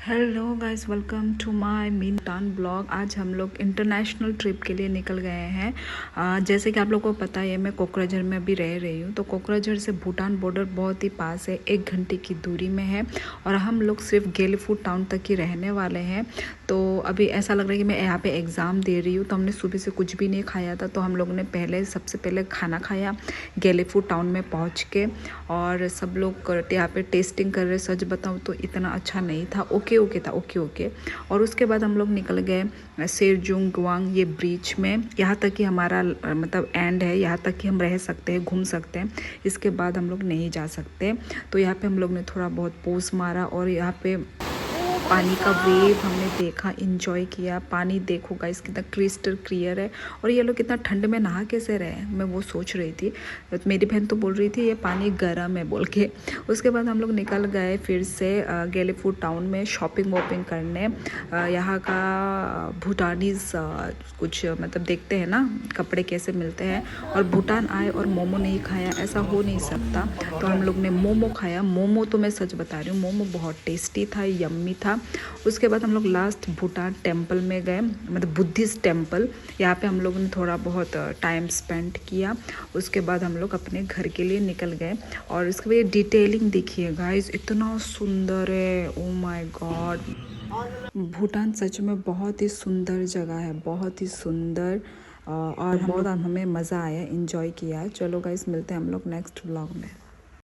Hello guys, welcome to my मीनटान blog. आज हम लोग इंटरनेशनल ट्रिप के लिए निकल गए हैं। जैसे कि आप लोगों को पता है, मैं कोकराझार में अभी रह रही हूँ। तो कोकराझार से भूटान बॉर्डर बहुत ही पास है, 1 घंटे की दूरी में है। और हम लोग सिर्फ गेलीफू टाउन तक ही रहने वाले हैं। तो अभी ऐसा लग रहा है कि मैं यहाँ पे एग्ज़ाम दे रही हूँ। तो हमने सुबह से कुछ भी नहीं खाया था, तो हम लोगों ने सबसे पहले खाना खाया गेलीफू टाउन में पहुँच के। और सब लोग यहाँ पे टेस्टिंग कर रहे। सच बताऊँ तो इतना अच्छा नहीं था, ओके था, ओके। और उसके बाद हम लोग निकल गए सेरजुंग वांग ये ब्रिज में। यहाँ तक कि हमारा मतलब एंड है, यहाँ तक कि हम रह सकते हैं, घूम सकते हैं। इसके बाद हम लोग नहीं जा सकते। तो यहाँ पे हम लोग ने थोड़ा बहुत पोज मारा और यहाँ पे पानी का वेव हमने देखा, इंजॉय किया। पानी देखो गाइस कितना क्रिस्टल क्लियर है। और ये लोग कितना ठंड में नहा कैसे रहे, मैं वो सोच रही थी। मेरी बहन तो बोल रही थी ये पानी गर्म है बोल के। उसके बाद हम लोग निकल गए फिर से गेलीफू टाउन में शॉपिंग वॉपिंग करने। यहाँ का भूटानीज कुछ मतलब देखते हैं ना कपड़े कैसे मिलते हैं। और भूटान आए और मोमो नहीं खाया, ऐसा हो नहीं सकता। तो हम लोग ने मोमो खाया। मोमो तो मैं सच बता रही हूँ, मोमो बहुत टेस्टी था, यम्मी था। उसके बाद हम लोग लास्ट भूटान टेम्पल में गए, मतलब बुद्धिस्ट टेम्पल। यहाँ पे हम लोगों ने थोड़ा बहुत टाइम स्पेंड किया। उसके बाद हम लोग अपने घर के लिए निकल गए। और इसके बाद डिटेलिंग देखिए गाइस, इतना सुंदर है, ओ माय गॉड। भूटान सच में बहुत ही सुंदर जगह है, बहुत ही सुंदर। और बहुत हमें मज़ा आया, इंजॉय किया। चलो गाइस, मिलते हैं हम लोग नेक्स्ट व्लॉग में।